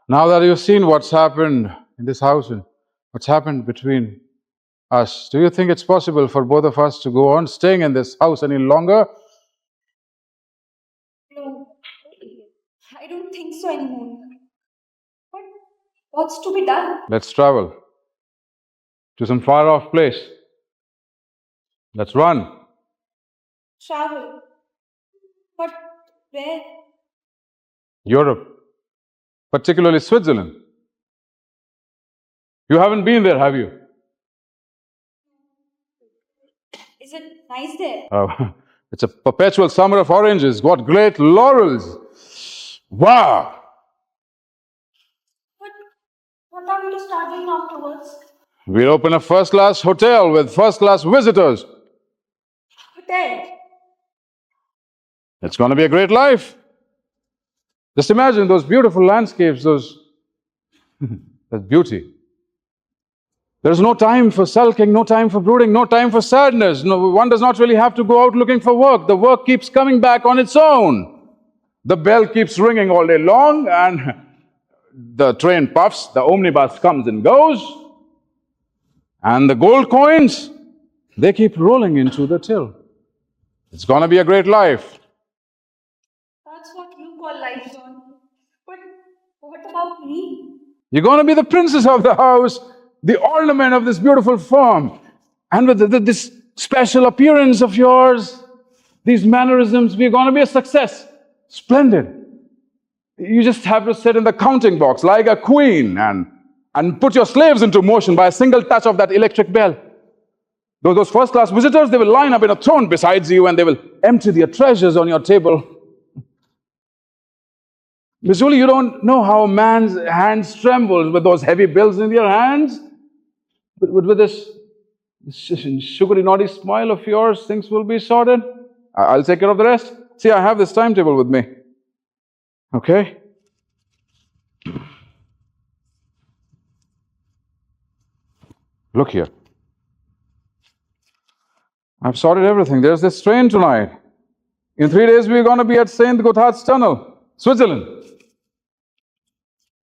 Now that you've seen what's happened in this house and what's happened between us, do you think it's possible for both of us to go on staying in this house any longer? No, I don't think so anymore. But what's to be done? Let's travel to some far off place. Let's run. Travel. But where? Europe, particularly Switzerland. You haven't been there, have you? Is it nice there? It's a perpetual summer of oranges. What great laurels! Wow! But what are we to start doing afterwards? We'll open a first-class hotel with first-class visitors. Hotel. It's going to be a great life. Just imagine those beautiful landscapes, that beauty. There's no time for sulking, no time for brooding, no time for sadness. No, one does not really have to go out looking for work. The work keeps coming back on its own. The bell keeps ringing all day long, and the train puffs, the omnibus comes and goes, and the gold coins, they keep rolling into the till. It's going to be a great life. That's what you call life, John. But what about me? You're going to be the princess of the house, the ornament of this beautiful farm. And with this special appearance of yours, these mannerisms, we're going to be a success. Splendid. You just have to sit in the counting box like a queen and put your slaves into motion by a single touch of that electric bell. Those first-class visitors, they will line up in a throne beside you and they will empty their treasures on your table. Miss Julie, you don't know how a man's hands tremble with those heavy bills in their hands. But with this sugary, naughty smile of yours, things will be sorted. I'll take care of the rest. See, I have this timetable with me. Okay? Look here. I've sorted everything. There's this train tonight. In 3 days, we're going to be at St. Gotthard's Tunnel, Switzerland.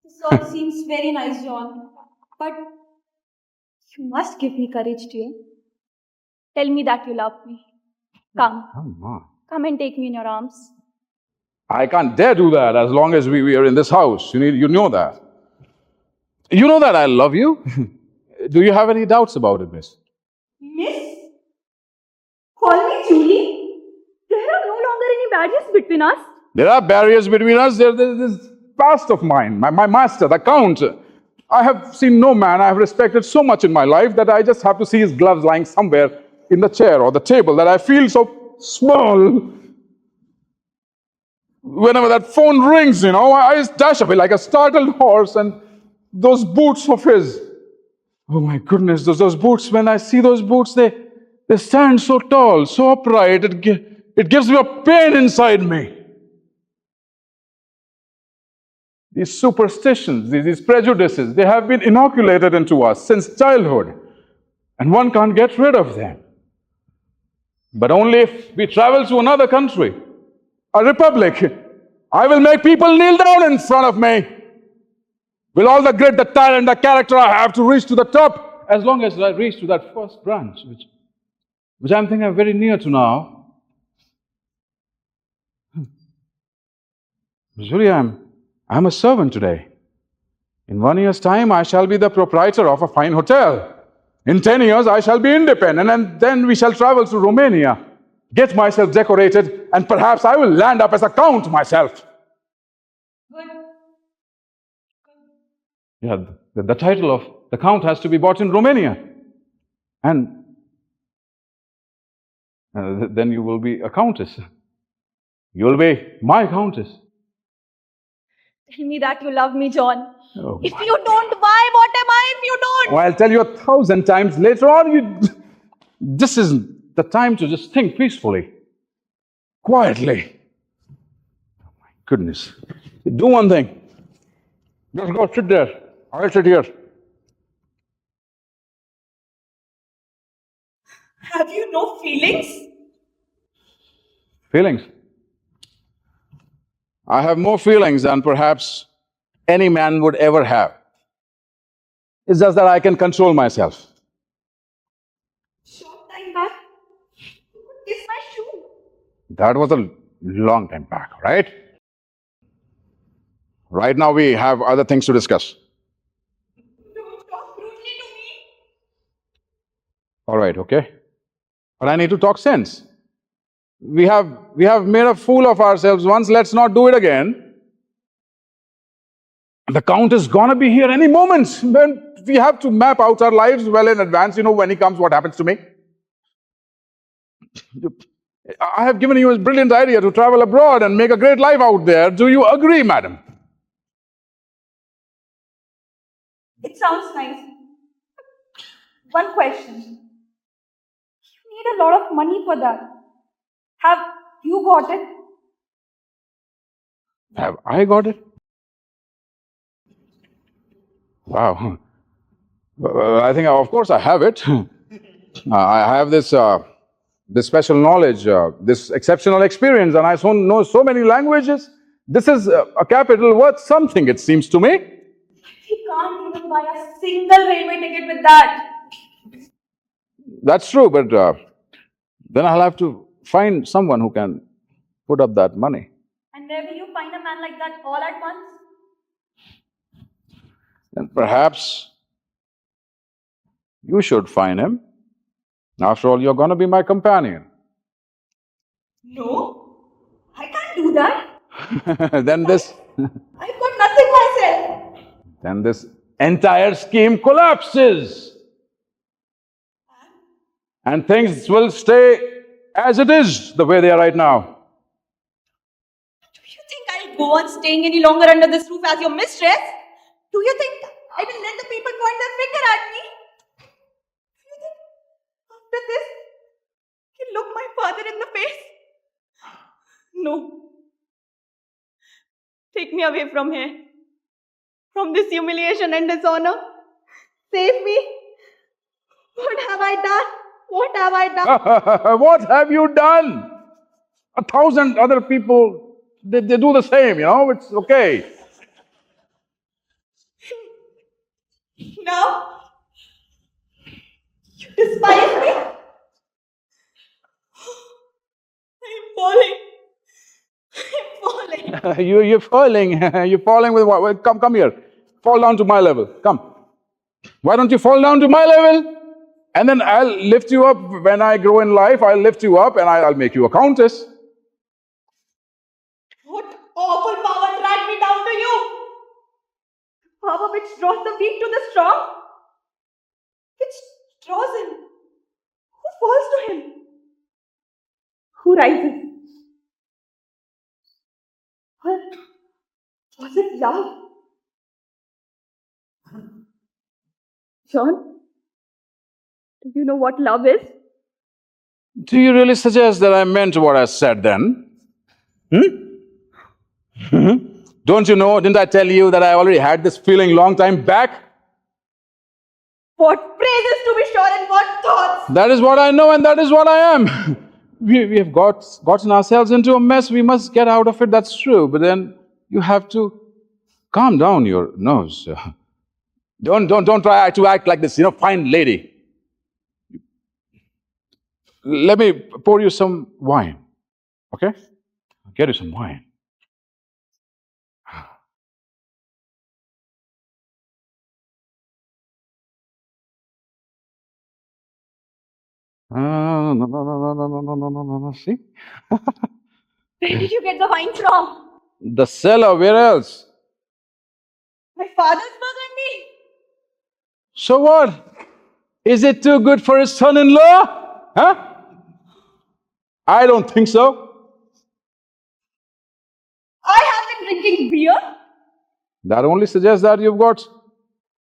This all seems very nice, John. But you must give me courage, dear. Tell me that you love me. Come. Come on. Come and take me in your arms. I can't dare do that as long as we are in this house. You know that. You know that I love you. Do you have any doubts about it, miss? Miss? Call me Julie? There are no longer any barriers between us. There are barriers between us. There's this past of mine, my master, the Count. I have seen no man I have respected so much in my life that I just have to see his gloves lying somewhere in the chair or the table that I feel so small. Whenever that phone rings, I just dash away like a startled horse, and those boots of his. Oh my goodness, those boots, when I see those boots, they stand so tall, so upright, it gives me a pain inside me. These superstitions, these prejudices, they have been inoculated into us since childhood, and one can't get rid of them. But only if we travel to another country, a republic, I will make people kneel down in front of me. With all the grit, the talent, the character I have to reach to the top, as long as I reach to that first branch, which I'm thinking I'm very near to now. Julie, I'm a servant today. In 1 year's time, I shall be the proprietor of a fine hotel. In 10 years, I shall be independent, and then we shall travel to Romania, get myself decorated, and perhaps I will land up as a count myself. Good. Yeah, the title of the count has to be bought in Romania. And then you will be a countess. You will be my countess. Tell me that you love me, John. Oh, if you don't, why? What am I if you don't? I'll tell you 1,000 times later on. This is the time to just think peacefully, quietly. Oh my goodness. Do one thing. Just go sit there. I'll sit here. Have you no feelings? Feelings. I have more feelings than perhaps any man would ever have. It's just that I can control myself. Short time back, you could kiss my shoe. That was a long time back, right? Right now we have other things to discuss. Don't talk rudely to me. All right, okay? But I need to talk sense. We have made a fool of ourselves once, let's not do it again. The Count is gonna be here any moment. When we have to map out our lives well in advance, when he comes, what happens to me. I have given you a brilliant idea to travel abroad and make a great life out there. Do you agree, madam? It sounds nice. One question. You need a lot of money for that. Have you got it? Have I got it? Wow. Well, I think, of course, I have it. I have this special knowledge, this exceptional experience, and I know so many languages. This is a capital worth something, it seems to me. We can't even buy a single railway ticket with that. That's true, but then I'll have to find someone who can put up that money. And where will you find a man like that all at once? Then perhaps you should find him. After all, you're going to be my companion. No, I can't do that. Then this I've got nothing myself. then this entire scheme collapses. And things will stay as it is, the way they are right now. Do you think I'll go on staying any longer under this roof as your mistress? Do you think I will let the people point their finger at me? Do you think after this you'll look my father in the face? No. Take me away from here. From this humiliation and dishonor. Save me. What have I done? What have I done? What have you done? 1,000 other people, they do the same, it's okay. Now, you despise me? I'm falling. I'm falling. You're falling. You're falling with what? Well, come here. Fall down to my level. Come. Why don't you fall down to my level? And then I'll lift you up when I grow in life. I'll lift you up and I'll make you a countess. What awful power dragged me down to you? Power which draws the weak to the strong? Which draws him? Who falls to him? Who rises? Or was it love? John? Do you know what love is? Do you really suggest that I meant what I said then? Don't you know? Didn't I tell you that I already had this feeling long time back? What praises to be sure and what thoughts? That is what I know and that is what I am. We have gotten ourselves into a mess. We must get out of it. That's true. But then you have to calm down your nerves. Don't try to act like this, fine lady. Let me pour you some wine. Okay? I'll get you some wine. No. See? Where did you get the wine from? The cellar, where else? My father's burgundy. So what? Is it too good for his son-in-law? Huh? I don't think so. I have been drinking beer. That only suggests that you've got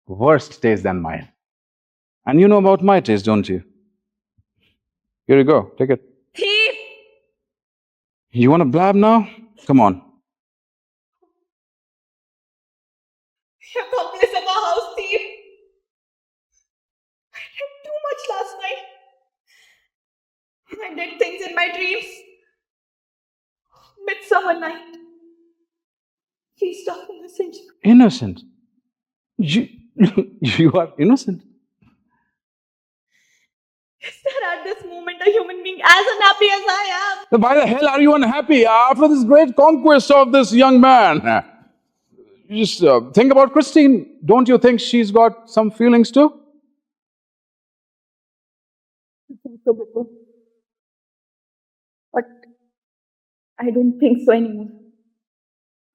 worse taste than mine. And you know about my taste, don't you? Here you go. Take it. Thief! You want to blab now? Come on. Accomplice of a house thief! I did too much last night. I did things in my dreams. Midsummer night. Feast of innocence. Innocent. You, you are innocent. Is there at this moment a human being as unhappy as I am? Then why the hell are you unhappy after this great conquest of this young man? You just think about Christine. Don't you think she's got some feelings too? But I don't think so anymore.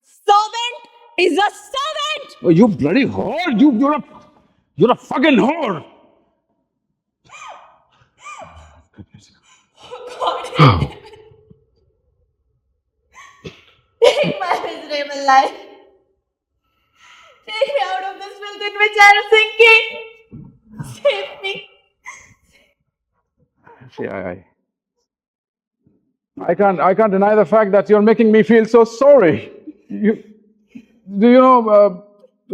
Servant is a servant! Oh, you bloody whore! You're a fucking whore! God. Take my miserable life. Take me out of this filth in which I am sinking. Save me. See, I can't deny the fact that you're making me feel so sorry. Do you know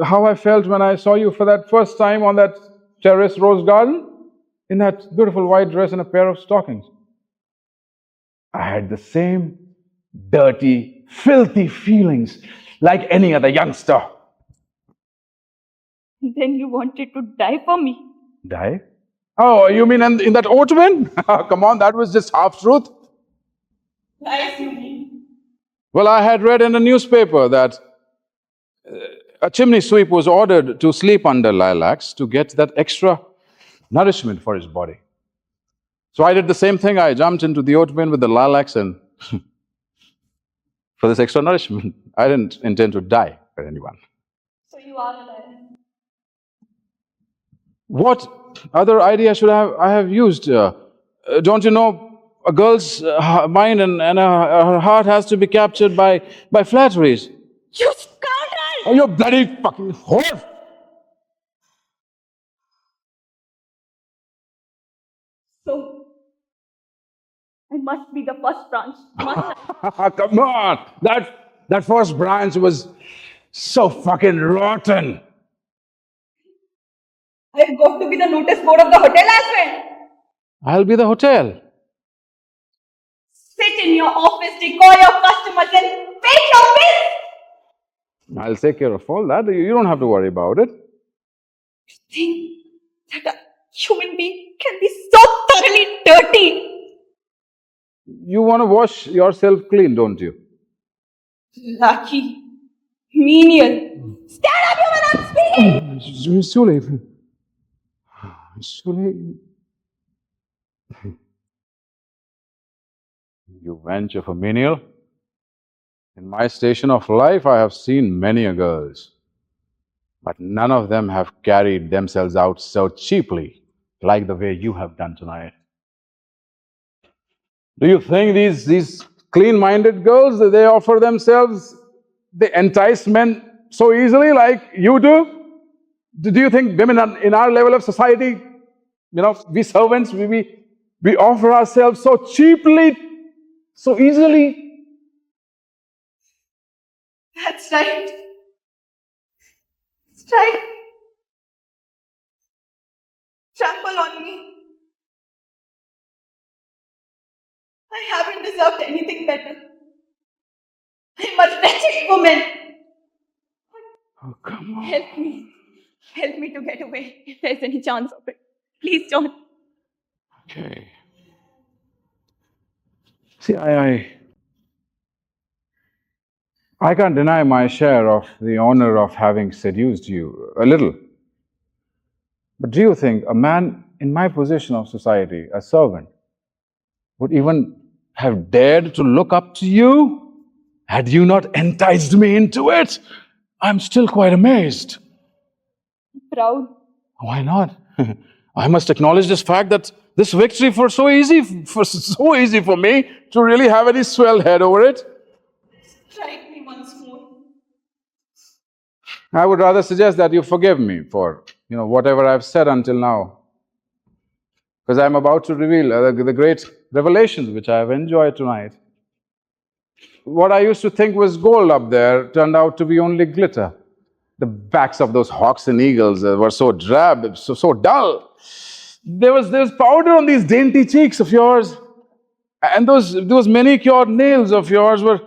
how I felt when I saw you for that first time on that terrace rose garden? In that beautiful white dress and a pair of stockings. I had the same dirty, filthy feelings like any other youngster. Then you wanted to die for me. Die? Oh, you mean in that oatman? Come on, that was just half truth. Lies you mean. Well, I had read in a newspaper that a chimney sweep was ordered to sleep under lilacs to get that extra nourishment for his body. So I did the same thing. I jumped into the oatmeal with the lilacs and for this extra nourishment. I didn't intend to die for anyone. So you are alive. What other idea should I have used? Don't you know, a girl's mind and her heart has to be captured by flatteries. You scoundrel! Oh, you bloody fucking whore! So, I must be the first branch. Must I? Come on! That first branch was so fucking rotten. I've got to be the notice board of the hotel as well. I'll be the hotel. Sit in your office, decoy your customers and pay your bills. I'll take care of all that. You don't have to worry about it. Think that a human being can be so thoroughly dirty. You want to wash yourself clean, don't you? Lucky. Menial. Stand up, you when I'm speaking. It's too late. It's too late. You venture for menial? In my station of life, I have seen many a girls, but none of them have carried themselves out so cheaply like the way you have done tonight. Do you think these clean-minded girls, they offer themselves, they entice men so easily like you do? Do you think women in our level of society, we servants, we offer ourselves so cheaply, so easily? That's right. That's right. Trample on me. I haven't deserved anything better. I'm a wretched woman. Oh, come on. Help me. Help me to get away if there's any chance of it. Please, John. Okay. See, I can't deny my share of the honor of having seduced you a little. But do you think a man in my position of society, a servant, would even have dared to look up to you had you not enticed me into it? I'm still quite amazed. Proud. Why not? I must acknowledge this fact that this victory for so easy for me to really have any swell head over it. Strike me once more. I would rather suggest that you forgive me for, whatever I've said until now. because I'm about to reveal the great revelations which I have enjoyed tonight. What I used to think was gold up there turned out to be only glitter. The backs of those hawks and eagles were so drab, so dull. There was powder on these dainty cheeks of yours, and those manicured nails of yours were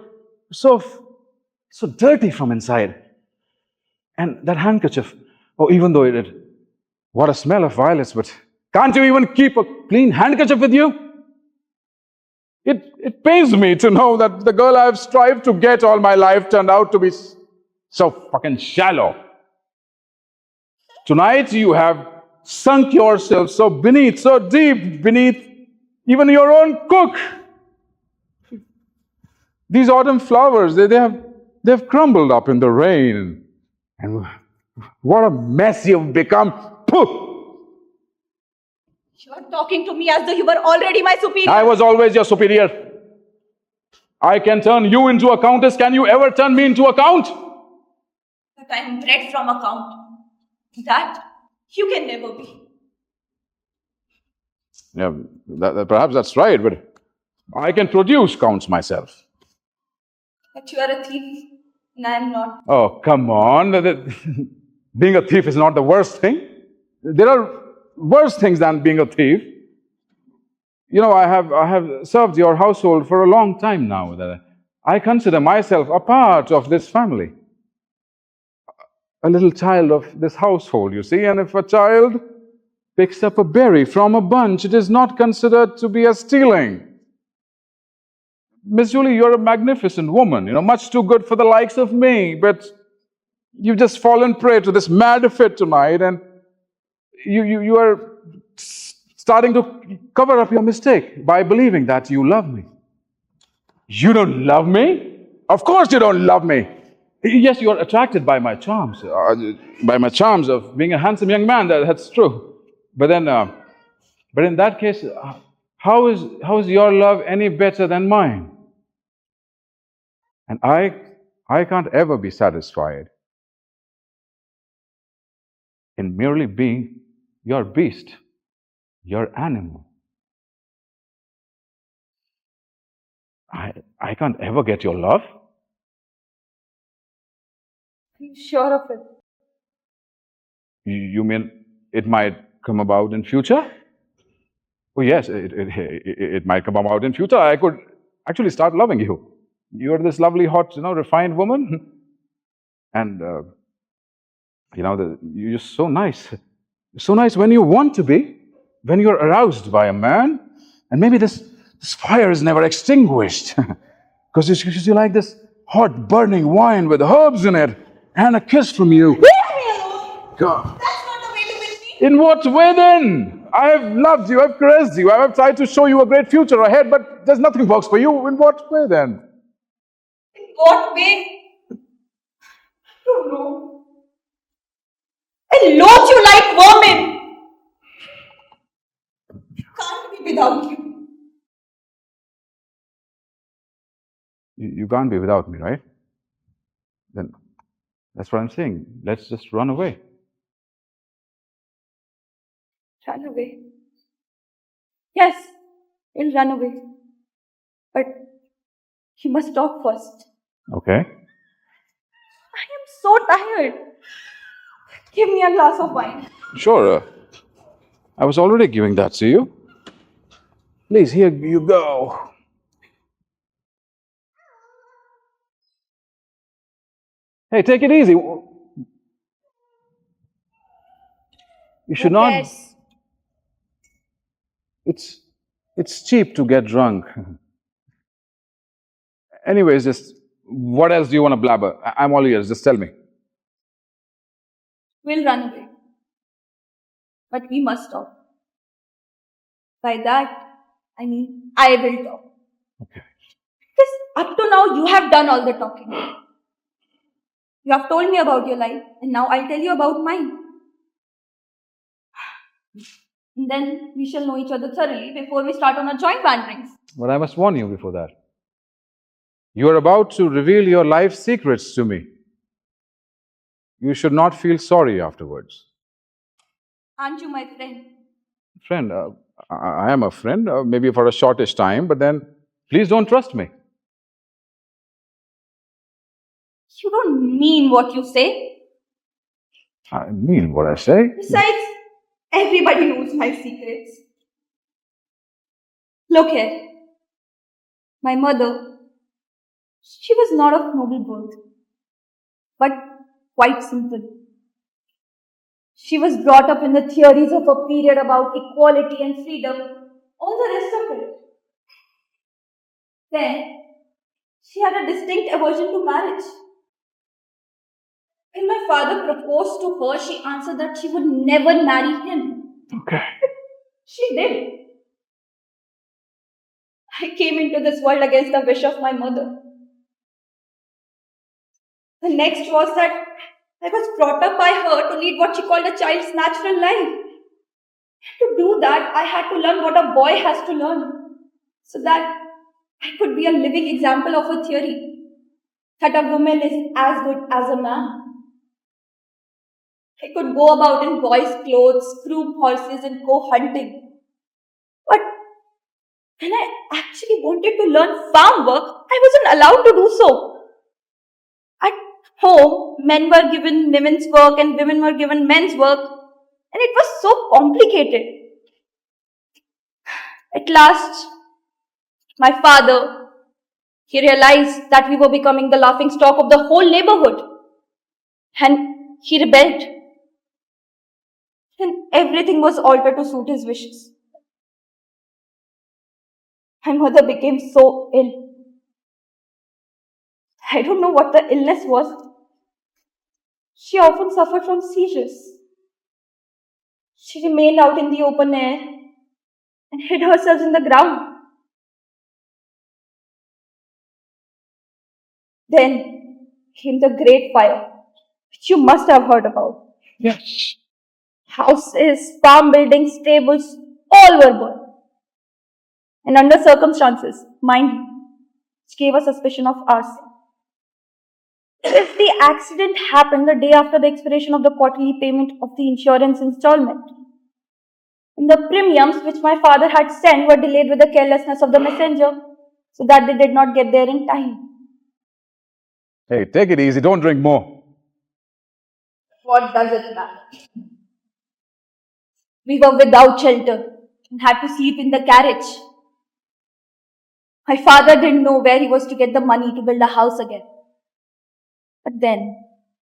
so dirty from inside. And that handkerchief, oh, even though what a smell of violets, but can't you even keep a clean handkerchief with you? It pains me to know that the girl I've strived to get all my life turned out to be so fucking shallow. Tonight you have sunk yourself so deep beneath even your own cook. These autumn flowers, they've crumbled up in the rain. And what a mess you've become. Pooh! You're talking to me as though you were already my superior. I was always your superior. I can turn you into a countess. Can you ever turn me into a count? But I'm bred from a count. That you can never be. Yeah, perhaps that's right, but I can produce counts myself. But you are a thief, and I am not. Oh, come on. Being a thief is not the worst thing. There are worse things than being a thief. You know, I have served your household for a long time now. I consider myself a part of this family. A little child of this household, you see. And if a child picks up a berry from a bunch, it is not considered to be a stealing. Miss Julie, you're a magnificent woman, much too good for the likes of me, but you've just fallen prey to this mad fit tonight, and you are starting to cover up your mistake by believing that you love me. You don't love me? Of course you don't love me. Yes, you're attracted by my charms, of being a handsome young man. That's true. But in that case, how is your love any better than mine? And I can't ever be satisfied in merely being your beast, your animal. I can't ever get your love. Are you sure of it? You mean it might come about in future? Oh yes, it might come about in future. I could actually start loving you. You're this lovely, hot, refined woman, and you're just so nice. So nice when you want to be, when you're aroused by a man, and maybe this fire is never extinguished because you like this hot, burning wine with herbs in it and a kiss from you. Leave me alone! God. That's not the way to win me. In what way then? I have loved you, I've caressed you, I have tried to show you a great future ahead, but there's nothing works for you. In what way then? In what way? I don't know. I loathe you like vermin. Can't be without you. You can't be without me, right? Then that's what I'm saying. Let's just run away. Run away. Yes, we'll run away. But you must talk first. Okay. I am so tired. Give me a glass of wine. Sure. I was already giving that to you. Please, here you go. Hey, take it easy. You should not. Yes. It's cheap to get drunk. Anyways, just what else do you want to blabber? I'm all ears. Just tell me. We'll run away. But we must talk. By that, I mean I will talk. Okay. Because up to now, you have done all the talking. You have told me about your life, and now I'll tell you about mine. And then we shall know each other thoroughly before we start on our joint wanderings. But I must warn you before that. You are about to reveal your life secrets to me. You should not feel sorry afterwards. Aren't you my friend? Friend, I am a friend, maybe for a shortish time, but then please don't trust me. You don't mean what you say. I mean what I say. Besides, everybody knows my secrets. Look here. My mother, she was not of noble birth, but quite simple. She was brought up in the theories of a period about equality and freedom, all the rest of it. Then, she had a distinct aversion to marriage. When my father proposed to her, she answered that she would never marry him. Okay. She did. I came into this world against the wish of my mother. The next was that I was brought up by her to lead what she called a child's natural life. To do that, I had to learn what a boy has to learn, so that I could be a living example of a theory that a woman is as good as a man. I could go about in boys' clothes, groom horses, and go hunting. But when I actually wanted to learn farm work, I wasn't allowed to do so. At home, men were given women's work and women were given men's work, and it was so complicated. At last, my father, he realized that we were becoming the laughing stock of the whole neighborhood, and he rebelled. And everything was altered to suit his wishes. My mother became so ill. I don't know what the illness was. She often suffered from seizures. She remained out in the open air and hid herself in the ground. Then came the Great Fire, which you must have heard about. Yes. Houses, farm buildings, stables, all were burned. And under circumstances, mind you, which gave a suspicion of arson. If the accident happened the day after the expiration of the quarterly payment of the insurance installment, and the premiums which my father had sent were delayed with the carelessness of the messenger, so that they did not get there in time. Hey, take it easy. Don't drink more. What does it matter? We were without shelter and had to sleep in the carriage. My father didn't know where he was to get the money to build a house again. But then,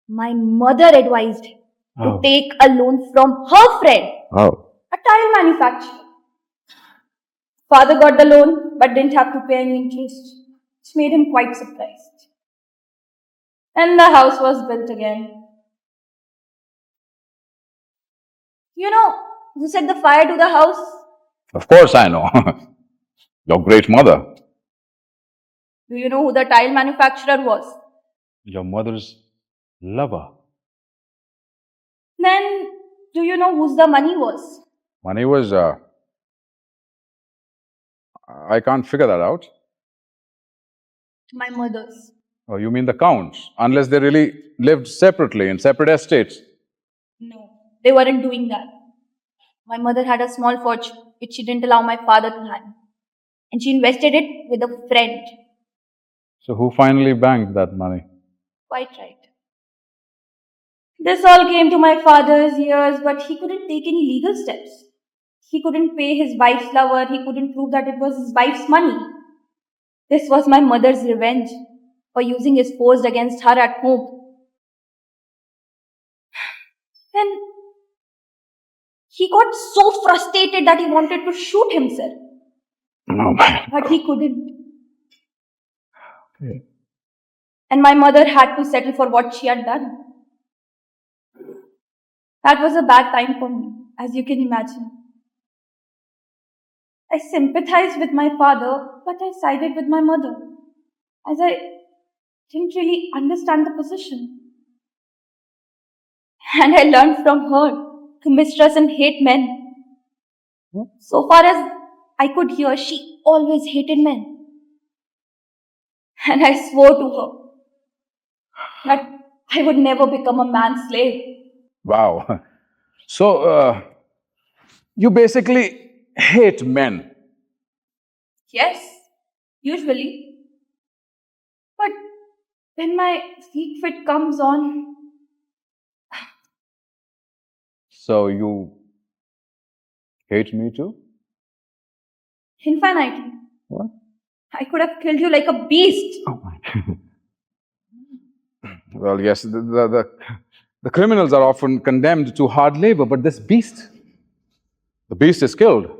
my mother advised him to take a loan from her friend, a tile manufacturer. Father got the loan but didn't have to pay any interest, which made him quite surprised. And the house was built again. You know who set the fire to the house? Of course I know. Your great mother. Do you know who the tile manufacturer was? Your mother's lover. Then, do you know whose the money was? Money was, I can't figure that out. My mother's. Oh, you mean the counts? Unless they really lived separately in separate estates. No, they weren't doing that. My mother had a small fortune which she didn't allow my father to handle. And she invested it with a friend. So who finally banked that money? Quite right. This all came to my father's ears, but he couldn't take any legal steps. He couldn't pay his wife's lover. He couldn't prove that it was his wife's money. This was my mother's revenge for using his force against her at home. And he got so frustrated that he wanted to shoot himself. Oh, man. But he couldn't. Okay. And my mother had to settle for what she had done. That was a bad time for me, as you can imagine. I sympathized with my father, but I sided with my mother, as I didn't really understand the position. And I learned from her to mistrust and hate men. So far as I could hear, she always hated men. And I swore to her that I would never become a man's slave. Wow. So, you basically hate men. Yes, usually. But when my freak fit comes on, So you hate me too? infinitely, What? I could have killed you like a beast. Oh my. Well, yes, the criminals are often condemned to hard labor, but this beast, the beast is killed.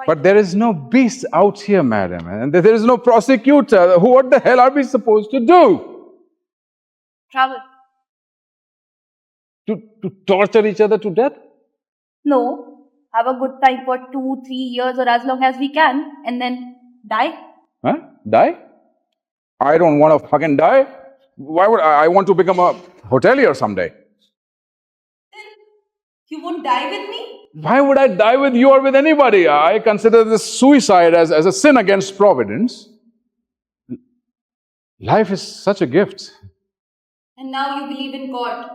But there is no beast out here, madam, and there is no prosecutor. What the hell are we supposed to do? Travel. To torture each other to death? No, have a good time for 2-3 years or as long as we can and then die. Huh? Die? I don't want to fucking die. Why would I want to become a hotelier someday? You won't die with me? Why would I die with you or with anybody? I consider this suicide as a sin against Providence. Life is such a gift. And now you believe in God.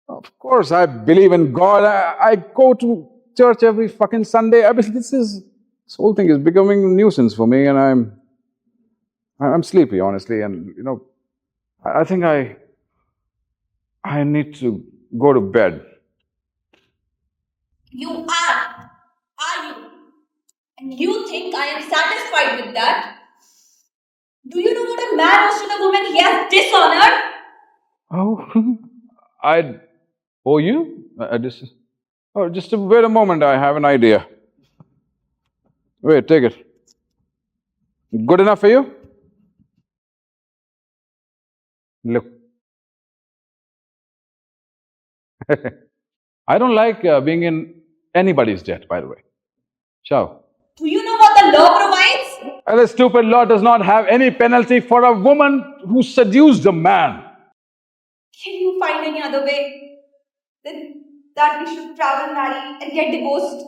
Of course, I believe in God. I go to church every fucking Sunday. I mean, this whole thing is becoming a nuisance for me, and I'm sleepy, honestly. And I think I need to go to bed. You are you? And you think I am satisfied with that? Do you know what a man owes to the woman he has dishonored? Oh, I owe you? Just wait a moment. I have an idea. Wait, take it. Good enough for you? Look. I don't like being in anybody's debt, by the way. Ciao. Do you know what the law provides? And the stupid law does not have any penalty for a woman who seduced a man. Can you find any other way? Then that we should travel, marry, and get divorced.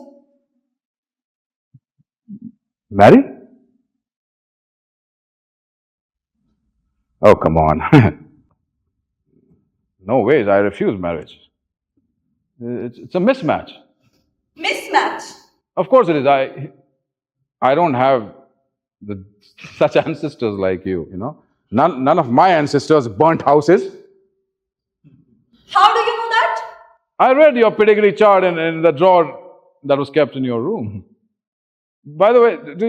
Marry? Oh, come on. No ways, I refuse marriage. It's a mismatch. Mismatch. Of course it is. I don't have such ancestors like you, None of my ancestors burnt houses. How do you know that? I read your pedigree chart in the drawer that was kept in your room. By the way, do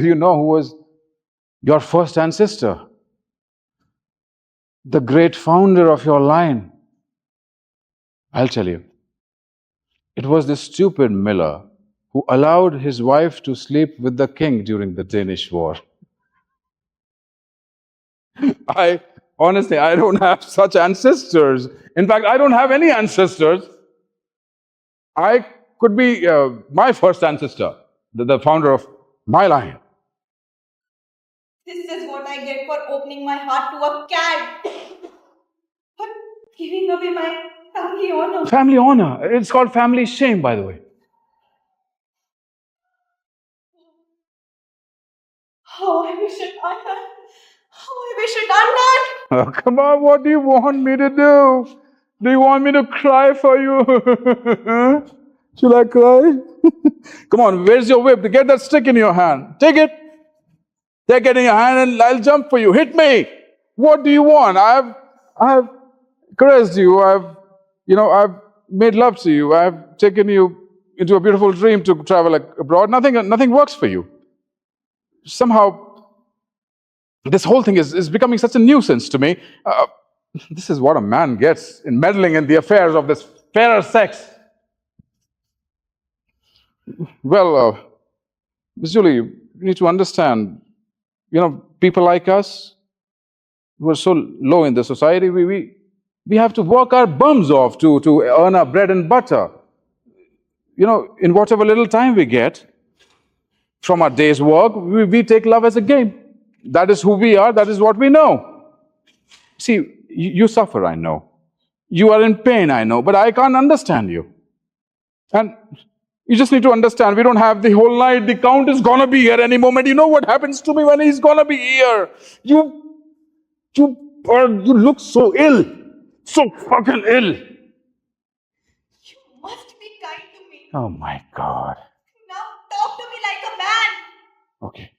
you know who was your first ancestor? The great founder of your line. I'll tell you. It was this stupid miller who allowed his wife to sleep with the king during the Danish War. Honestly, I don't have such ancestors. In fact, I don't have any ancestors. I could be my first ancestor, the founder of my line. This is what I get for opening my heart to a cat. For giving away my family honor. Family honor. It's called family shame, by the way. Oh, I wish it undone. Oh, I wish it undone. Oh, come on, what do you want me to do? Do you want me to cry for you? Should I cry? Come on, where's your whip? Get that stick in your hand. Take it. Take it in your hand and I'll jump for you. Hit me. What do you want? I've caressed you. I've made love to you. I've taken you into a beautiful dream to travel abroad. Nothing works for you. Somehow, this whole thing is becoming such a nuisance to me. This is what a man gets in meddling in the affairs of this fairer sex. Well, Miss Julie, you need to understand, people like us, who are so low in the society, we have to work our bums off to earn our bread and butter. In whatever little time we get from our day's work, we take love as a game. That is who we are, that is what we know. See, you suffer, I know. You are in pain, I know, but I can't understand you. And you just need to understand, we don't have the whole night. The Count is gonna be here any moment. You know what happens to me when he's gonna be here? You look so ill. So fucking ill. You must be kind to me. Oh my God. Okay.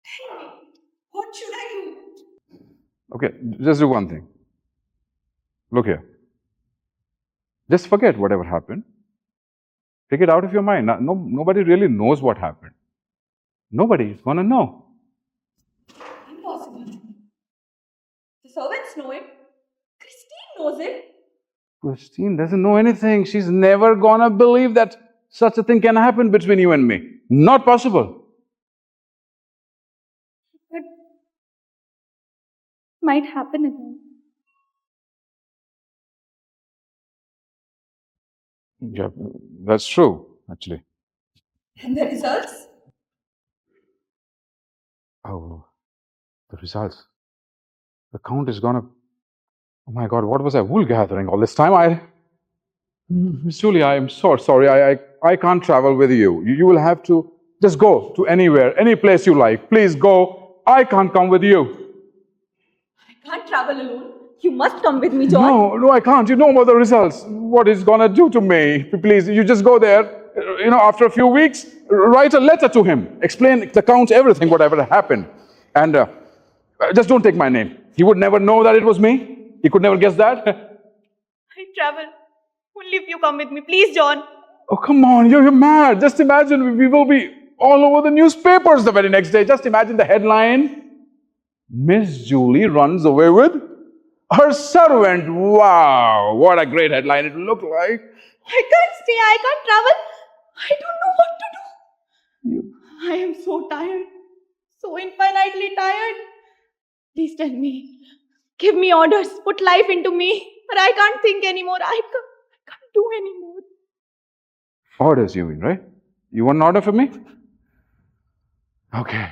Tell me, what should I do? Okay, just do one thing. Look here. Just forget whatever happened. Take it out of your mind. Nobody really knows what happened. Nobody's gonna know. Impossible. The servants know it. Christine knows it. Christine doesn't know anything. She's never gonna believe that such a thing can happen between you and me. Not possible. But might happen again. Yeah, that's true, actually. And the results? Oh, the results. The count is gonna. Oh my God, what was I wool gathering all this time? Miss Julie, I am so sorry. I can't travel with you. You will have to just go to anywhere, any place you like. Please go. I can't come with you. I can't travel alone. You must come with me, John. No, I can't. You know about the results. What it's gonna do to me. Please, you just go there. After a few weeks, write a letter to him. Explain the count, everything, whatever happened. And just don't take my name. He would never know that it was me. He could never guess that. I travel. Only if you come with me. Please, John. Oh, come on, you're mad. Just imagine we will be all over the newspapers the very next day. Just imagine the headline. Miss Julie runs away with her servant. Wow, what a great headline it will look like. I can't stay. I can't travel. I don't know what to do. I am so tired. So infinitely tired. Please tell me. Give me orders. Put life into me. But I can't think anymore. I can't do anymore. Orders, you mean, right? You want an order from me? Okay.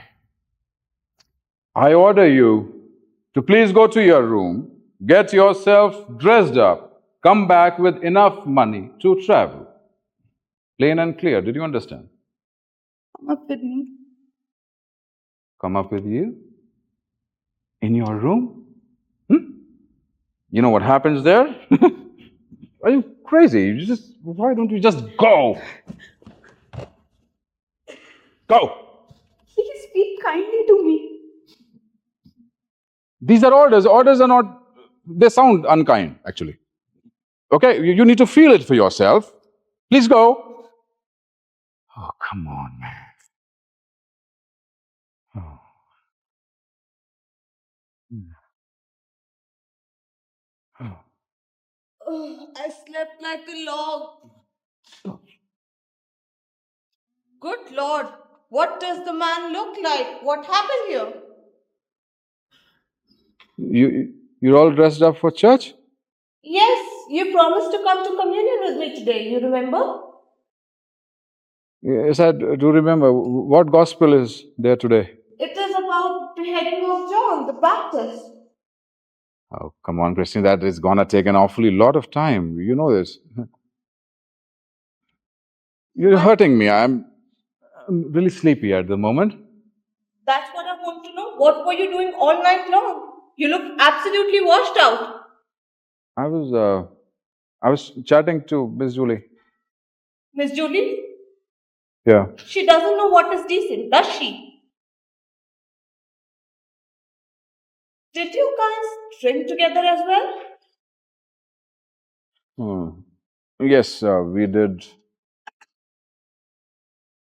I order you to please go to your room, get yourself dressed up, come back with enough money to travel. Plain and clear. Did you understand? Come up with me. Come up with you? In your room? You know what happens there? Are you crazy? Why don't you just go? Go! Please speak kindly to me. These are orders. Orders are not, they sound unkind, actually. Okay? You need to feel it for yourself. Please go. Oh, come on, man. Oh. Oh. Oh, I slept like a log. Good Lord, what does the man look like? What happened here? You're all dressed up for church? Yes, you promised to come to communion with me today, you remember? Yes, I do remember. What gospel is there today? It is about the beheading of John the Baptist. Oh, come on, Christine, that is gonna take an awfully lot of time. You know this. You're hurting me. I'm really sleepy at the moment. That's what I want to know. What were you doing all night long? You look absolutely washed out. I was chatting to Miss Julie. Miss Julie, Yeah. she doesn't know what is decent, does she? Did you guys drink together as well? Yes, we did.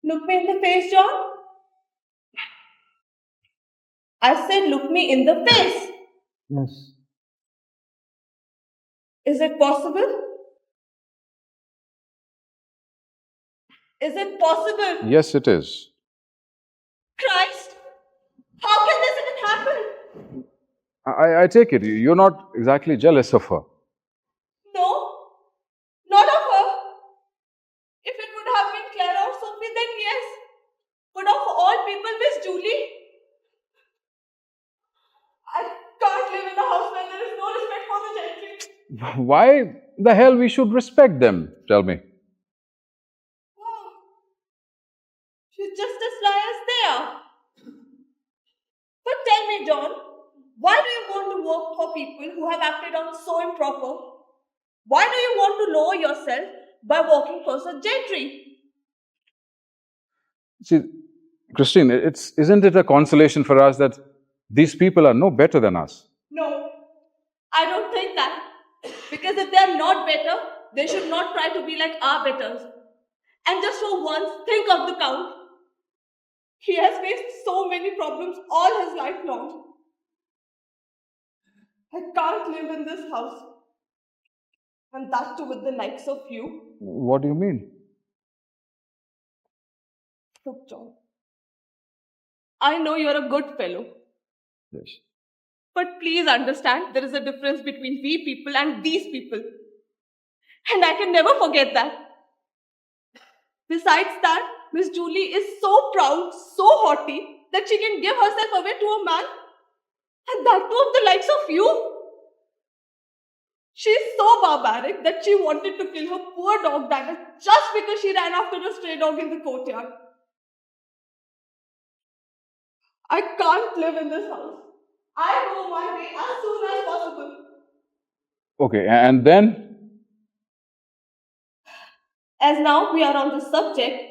Look me in the face, John. I said, look me in the face. Yes. Is it possible? Is it possible? Yes, it is. Christ! How can this even happen? I take it. You're not exactly jealous of her. No, not of her. If it would have been Clara or Sophie, then yes. But of all people, Miss Julie, I can't live in a house where there is no respect for the gentry. Why the hell we should respect them? Tell me. Oh, she's just as sly as they are. But tell me, John, why do you want to work for people who have acted out so improper? Why do you want to lower yourself by working for such gentry? See, Christine, isn't it a consolation for us that these people are no better than us? No, I don't think that. Because if they're not better, they should not try to be like our betters. And just for once, think of the Count. He has faced so many problems all his life long. I can't live in this house. And that too with the likes of you. What do you mean? Look, John. I know you're a good fellow. Yes. But please understand there is a difference between we people and these people. And I can never forget that. Besides that, Miss Julie is so proud, so haughty, that she can give herself away to a man. And that too of the likes of you. She's so barbaric that she wanted to kill her poor dog Dagger just because she ran after a stray dog in the courtyard. I can't live in this house. I go my way as soon as possible. Okay, and then? As now we are on the subject,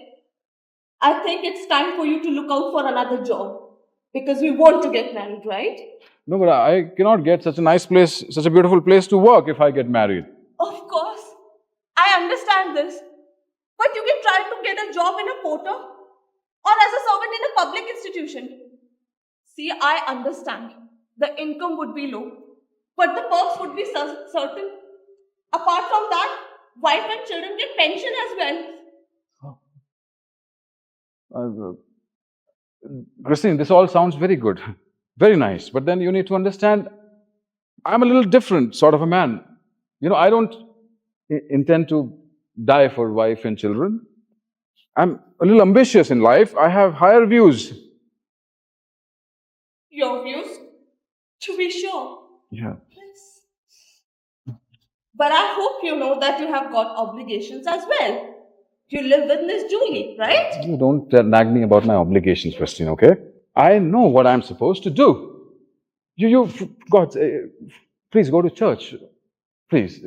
I think it's time for you to look out for another job. Because we want to get married, right? No, but I cannot get such a nice place, such a beautiful place to work if I get married. Of course. I understand this. But you can try to get a job in a porter or as a servant in a public institution. See, I understand. The income would be low, but the perks would be certain. Apart from that, wife and children get pension as well. Christine, this all sounds very good, very nice. But then you need to understand, I'm a little different sort of a man. I don't intend to die for wife and children. I'm a little ambitious in life. I have higher views. Your views? To be sure. Yeah. Yes. But I hope you know that you have got obligations as well. You live with Miss Julie, right? You don't nag me about my obligations, Christine, okay? I know what I'm supposed to do. God, please go to church. Please.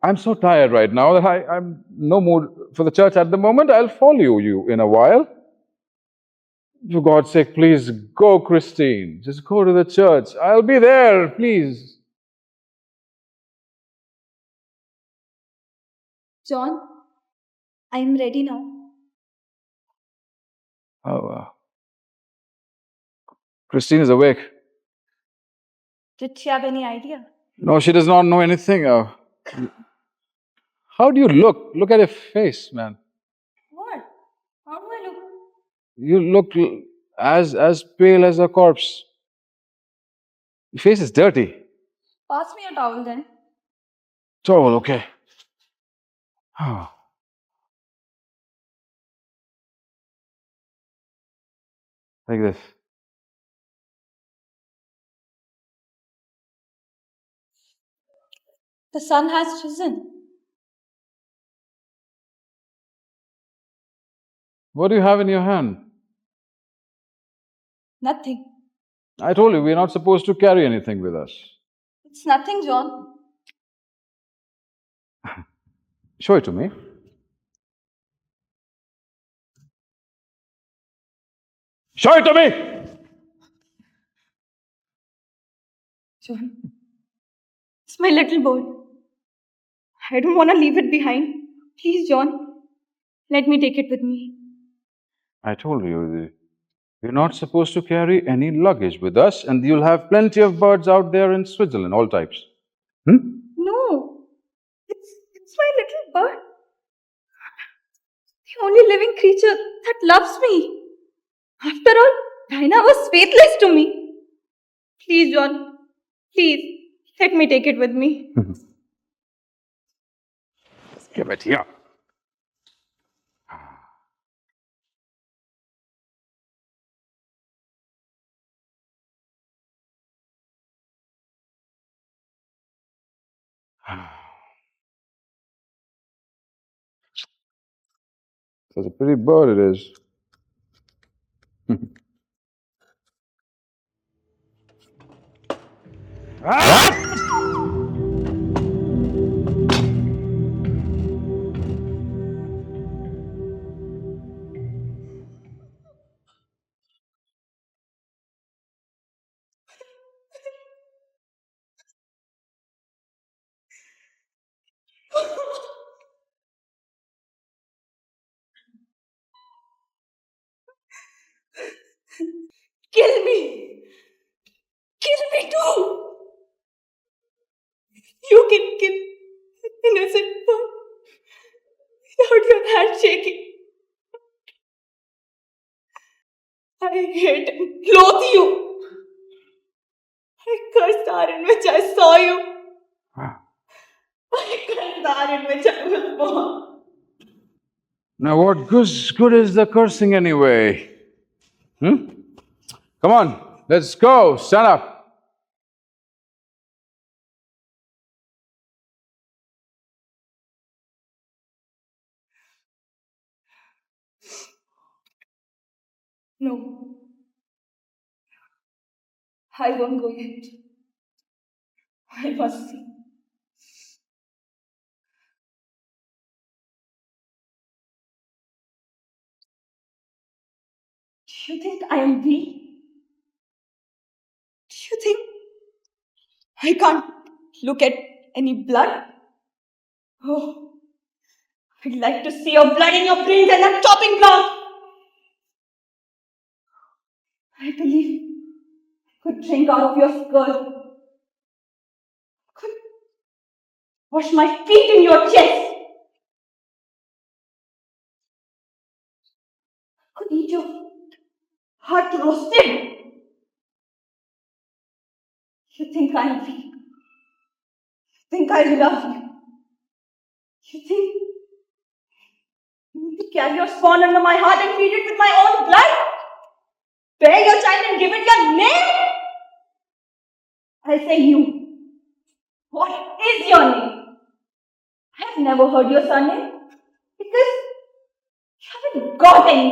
I'm so tired right now that I'm no mood for the church at the moment. I'll follow you in a while. For God's sake, please go, Christine. Just go to the church. I'll be there, please. John, I am ready now. Oh, Christine is awake. Did she have any idea? No, she does not know anything. How do you look? Look at your face, man. What? How do I look? You look as pale as a corpse. Your face is dirty. Pass me a towel then. Towel, okay. Oh. Like this. The sun has risen. What do you have in your hand? Nothing. I told you, we're not supposed to carry anything with us. It's nothing, John. Show it to me. Show it to me! John, it's my little bird. I don't want to leave it behind. Please, John, let me take it with me. I told you, we're not supposed to carry any luggage with us, and you'll have plenty of birds out there in Switzerland, all types. No, it's my little bird. The only living creature that loves me. After all, Dinah was faithless to me. Please, John, please, let me take it with me. Give it here. Such a pretty bird it is. Kill me! Kill me too! You can kill innocent bird without your hand shaking. I hate and loathe you. I curse the hour in which I saw you. I curse the hour in which I was born. Now, what good is the cursing anyway? Hmm? Come on, let's go. Stand up. No, I won't go yet. I must see. Do you think I am weak? Do you think I can't look at any blood? Oh, I'd like to see your blood in your brains and a chopping block. I believe I could drink out of your skull. Could wash my feet in your chest. Could eat your heart roasted. You think I'm weak? Think I love you? You think you need to carry your spawn under my heart and feed it with my own blood? Bear your child and give it your name? I say you. What is your name? I have never heard your surname because you haven't got any.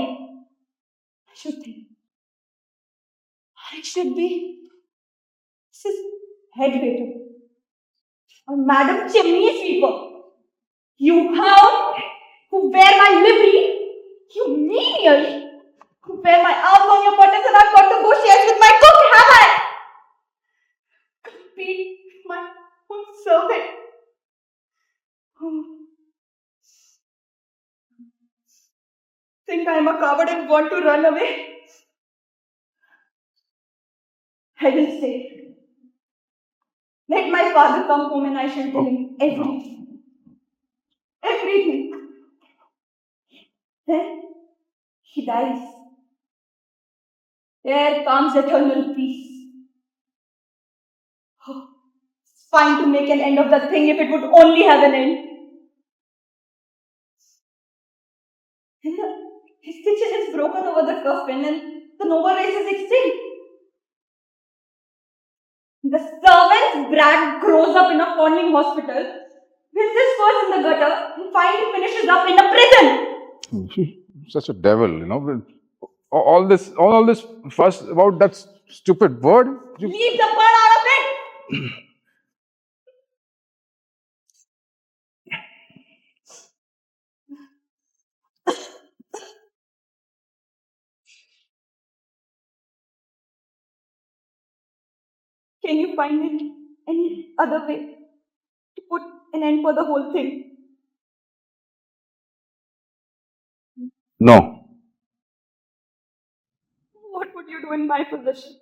I should think. I should be Mrs. Headwaiter or Madam Chimney Sweeper. You hound who wear my livery, you menial who wear my arms on your buttons and I've got to go shares with my cook, have I? Compete with my own servant. Oh, think I am a coward and want to run away? I will stay. Let my father come home and I shall tell him everything. Everything. Then he dies. There comes eternal peace. Oh, it's fine to make an end of the thing if it would only have an end. And the stitches is broken over the coffin and the noble race is extinct. The servant's brat grows up in a fawning hospital, visits first in the gutter, and finally finishes up in a prison. Such a devil, you know. All this fuss about that stupid word. Leave the bird out of it! Can you find any other way to put an end for the whole thing? No. What would you do in my position?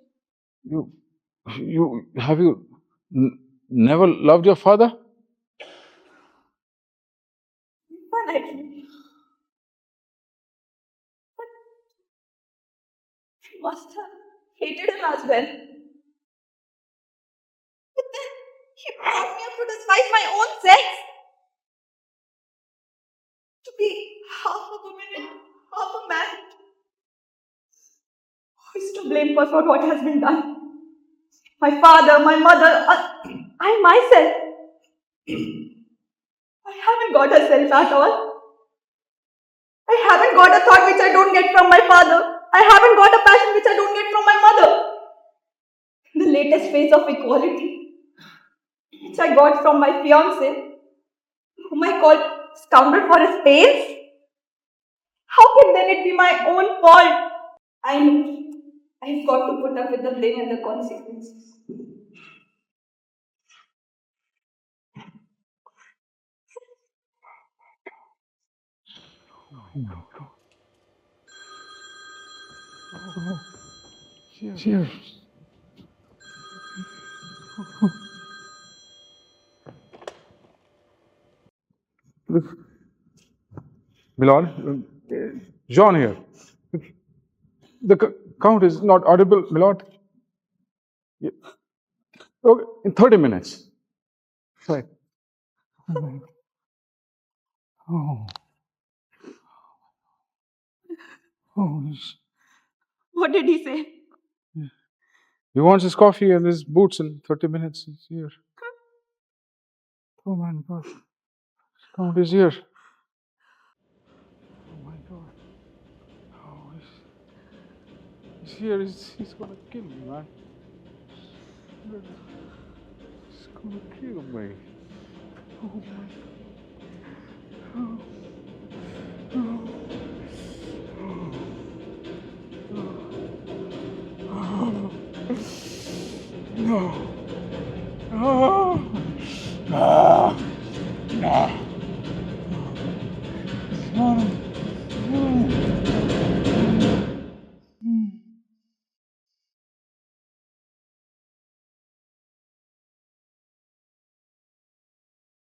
You, you never loved your father? Infinitely. But you must have hated him as well. But then he brought me up to despise my own sex. To be half a woman and half a man. Who is to blame for what has been done? My father, my mother, I myself. I haven't got a self at all. I haven't got a thought which I don't get from my father. I haven't got a passion which I don't get from my mother. The latest phase of equality, which I got from my fiance, whom I called scoundrel for his pains. How can then it be my own fault? I know. I've got to put up with the blame and the consequences. Here. Milord, John here. The count is not audible, Milord. Yeah. Okay, in 30 minutes. Right. Oh, oh. What did he say? He wants his coffee and his boots in 30 minutes. He's here. Oh my God. Count is here. Oh my God. Oh, he's here. He's gonna kill me, man. He's gonna kill me. Oh my God. No. Oh. Ah. No.